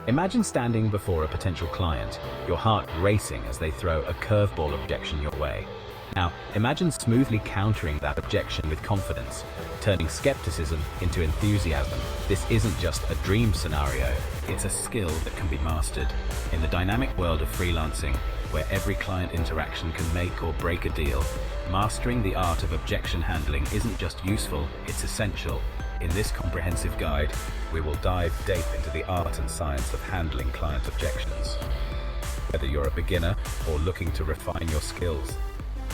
Imagine standing before a potential client, your heart racing as they throw a curveball objection your way. Now, imagine smoothly countering that objection with confidence, turning skepticism into enthusiasm. This isn't just a dream scenario, it's a skill that can be mastered. In the dynamic world of freelancing, where every client interaction can make or break a deal, mastering the art of objection handling isn't just useful, it's essential. In this comprehensive guide, we will dive deep into the art and science of handling client objections. Whether you're a beginner or looking to refine your skills,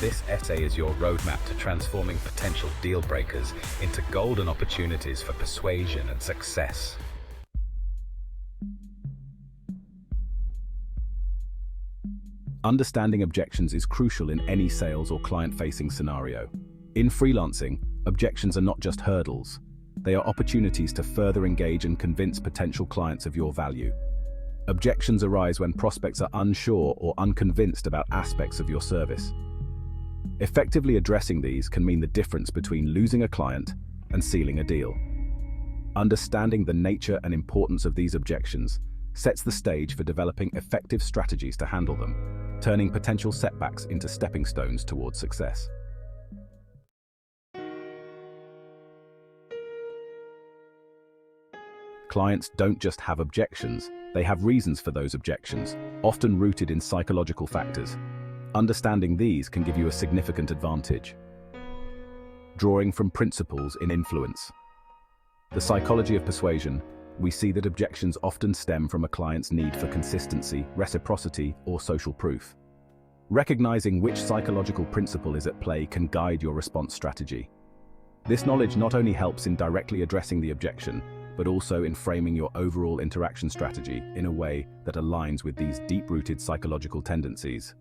this essay is your roadmap to transforming potential deal breakers into golden opportunities for persuasion and success. Understanding objections is crucial in any sales or client-facing scenario. In freelancing, objections are not just hurdles. They are opportunities to further engage and convince potential clients of your value. Objections arise when prospects are unsure or unconvinced about aspects of your service. Effectively addressing these can mean the difference between losing a client and sealing a deal. Understanding the nature and importance of these objections sets the stage for developing effective strategies to handle them, turning potential setbacks into stepping stones towards success. Clients don't just have objections, they have reasons for those objections, often rooted in psychological factors. Understanding these can give you a significant advantage. Drawing from principles in influence. The psychology of persuasion, we see that objections often stem from a client's need for consistency, reciprocity, or social proof. Recognizing which psychological principle is at play can guide your response strategy. This knowledge not only helps in directly addressing the objection, but also in framing your overall interaction strategy in a way that aligns with these deep-rooted psychological tendencies.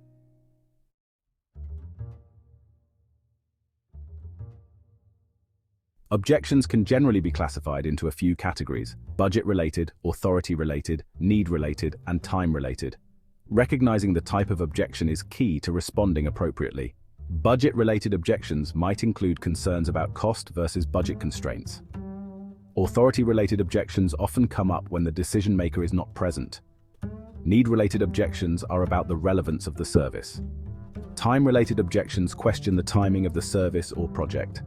Objections can generally be classified into a few categories: budget-related, authority-related, need-related, and time-related. Recognizing the type of objection is key to responding appropriately. Budget-related objections might include concerns about cost versus budget constraints. Authority-related objections often come up when the decision maker is not present. Need-related objections are about the relevance of the service. Time-related objections question the timing of the service or project.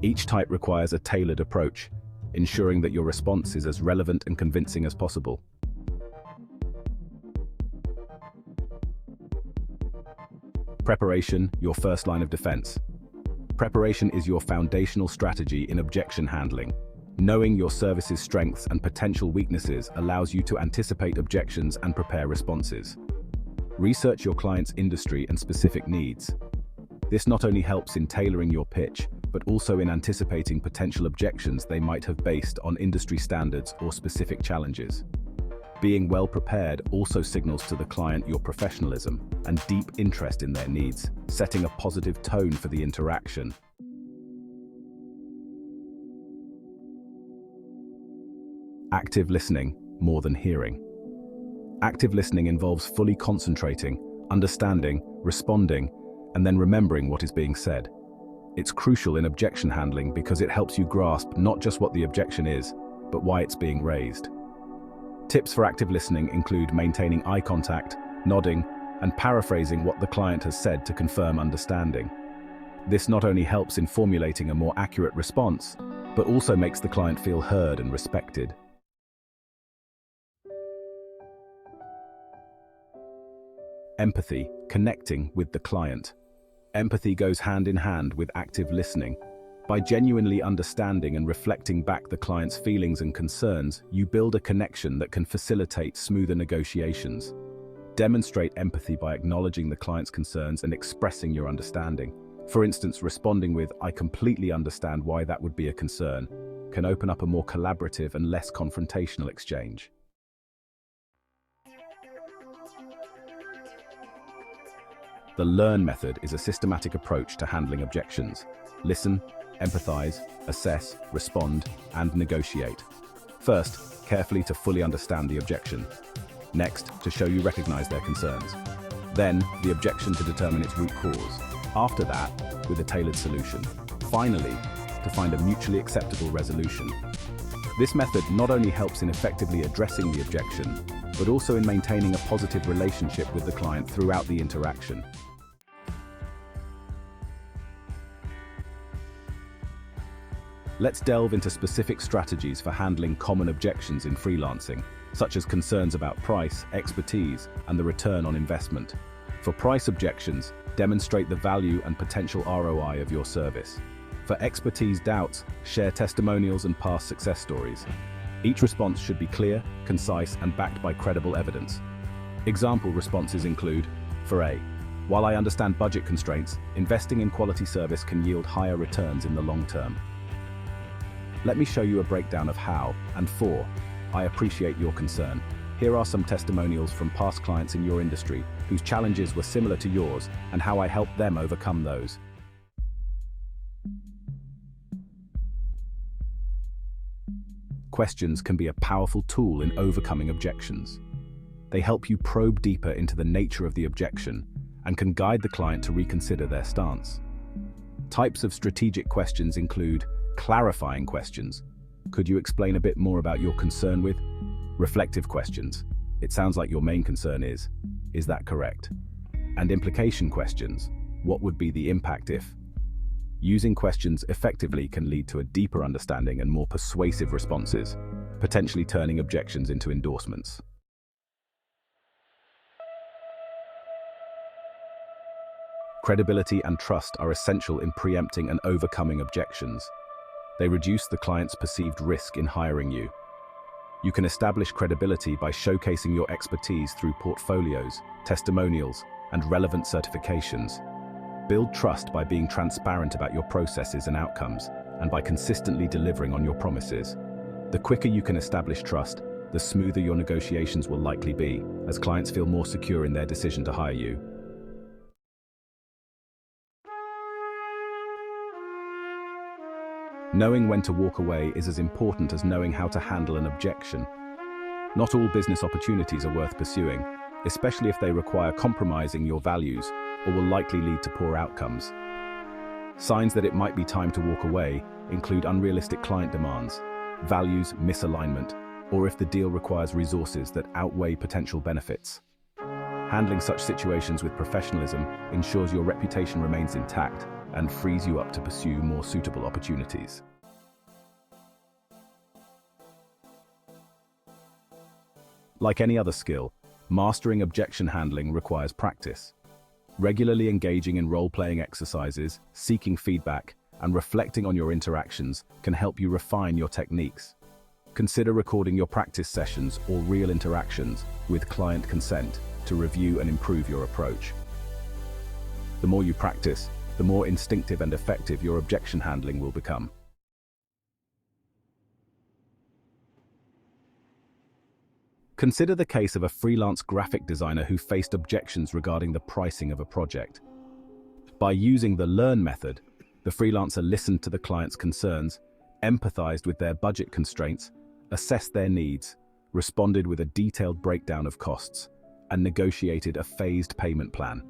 Each type requires a tailored approach, ensuring that your response is as relevant and convincing as possible. Preparation, your first line of defense. Preparation is your foundational strategy in objection handling. Knowing your service's strengths and potential weaknesses allows you to anticipate objections and prepare responses. Research your client's industry and specific needs. This not only helps in tailoring your pitch, but also in anticipating potential objections they might have based on industry standards or specific challenges. Being well prepared also signals to the client your professionalism and deep interest in their needs, setting a positive tone for the interaction. Active listening, more than hearing. Active listening involves fully concentrating, understanding, responding, and then remembering what is being said. It's crucial in objection handling because it helps you grasp not just what the objection is, but why it's being raised. Tips for active listening include maintaining eye contact, nodding, and paraphrasing what the client has said to confirm understanding. This not only helps in formulating a more accurate response, but also makes the client feel heard and respected. Empathy, connecting with the client. Empathy goes hand in hand with active listening. By genuinely understanding and reflecting back the client's feelings and concerns, you build a connection that can facilitate smoother negotiations. Demonstrate empathy by acknowledging the client's concerns and expressing your understanding. For instance, responding with, "I completely understand why that would be a concern," can open up a more collaborative and less confrontational exchange. The LEARN method is a systematic approach to handling objections. Listen, empathize, assess, respond, and negotiate. First, carefully to fully understand the objection. Next, to show you recognize their concerns. Then, the objection to determine its root cause. After that, with a tailored solution. Finally, to find a mutually acceptable resolution. This method not only helps in effectively addressing the objection, but also in maintaining a positive relationship with the client throughout the interaction. Let's delve into specific strategies for handling common objections in freelancing, such as concerns about price, expertise, and the return on investment. For price objections, demonstrate the value and potential ROI of your service. For expertise doubts, share testimonials and past success stories. Each response should be clear, concise, and backed by credible evidence. Example responses include, for A, while I understand budget constraints, investing in quality service can yield higher returns in the long term. Let me show you a breakdown of how, and for, I appreciate your concern. Here are some testimonials from past clients in your industry whose challenges were similar to yours and how I helped them overcome those. Questions can be a powerful tool in overcoming objections. They help you probe deeper into the nature of the objection and can guide the client to reconsider their stance. Types of strategic questions include clarifying questions. Could you explain a bit more about your concern with? Reflective questions. It sounds like your main concern is that correct? And implication questions. What would be the impact if? Using questions effectively can lead to a deeper understanding and more persuasive responses, potentially turning objections into endorsements. Credibility and trust are essential in preempting and overcoming objections. They reduce the client's perceived risk in hiring you. You can establish credibility by showcasing your expertise through portfolios, testimonials, and relevant certifications. Build trust by being transparent about your processes and outcomes, and by consistently delivering on your promises. The quicker you can establish trust, the smoother your negotiations will likely be, as clients feel more secure in their decision to hire you. Knowing when to walk away is as important as knowing how to handle an objection. Not all business opportunities are worth pursuing, especially if they require compromising your values or will likely lead to poor outcomes. Signs that it might be time to walk away include unrealistic client demands, values misalignment, or if the deal requires resources that outweigh potential benefits. Handling such situations with professionalism ensures your reputation remains intact and frees you up to pursue more suitable opportunities. Like any other skill, mastering objection handling requires practice. Regularly engaging in role-playing exercises, seeking feedback, and reflecting on your interactions can help you refine your techniques. Consider recording your practice sessions or real interactions with client consent to review and improve your approach. The more you practice, the more instinctive and effective your objection handling will become. Consider the case of a freelance graphic designer who faced objections regarding the pricing of a project. By using the learn method, the freelancer listened to the client's concerns, empathized with their budget constraints, assessed their needs, responded with a detailed breakdown of costs, and negotiated a phased payment plan.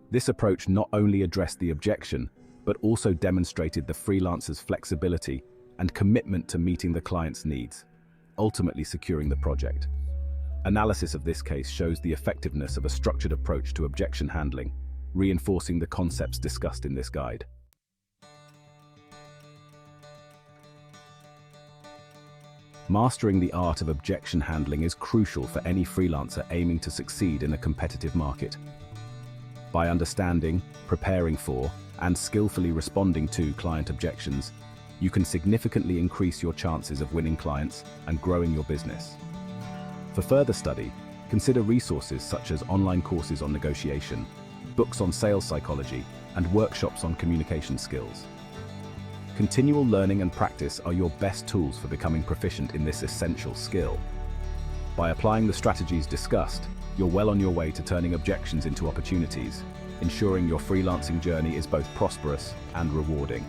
This approach not only addressed the objection, but also demonstrated the freelancer's flexibility and commitment to meeting the client's needs, ultimately securing the project. Analysis of this case shows the effectiveness of a structured approach to objection handling, reinforcing the concepts discussed in this guide. Mastering the art of objection handling is crucial for any freelancer aiming to succeed in a competitive market. By understanding, preparing for, and skillfully responding to client objections, you can significantly increase your chances of winning clients and growing your business. For further study, consider resources such as online courses on negotiation, books on sales psychology, and workshops on communication skills. Continual learning and practice are your best tools for becoming proficient in this essential skill. By applying the strategies discussed, you're well on your way to turning objections into opportunities, ensuring your freelancing journey is both prosperous and rewarding.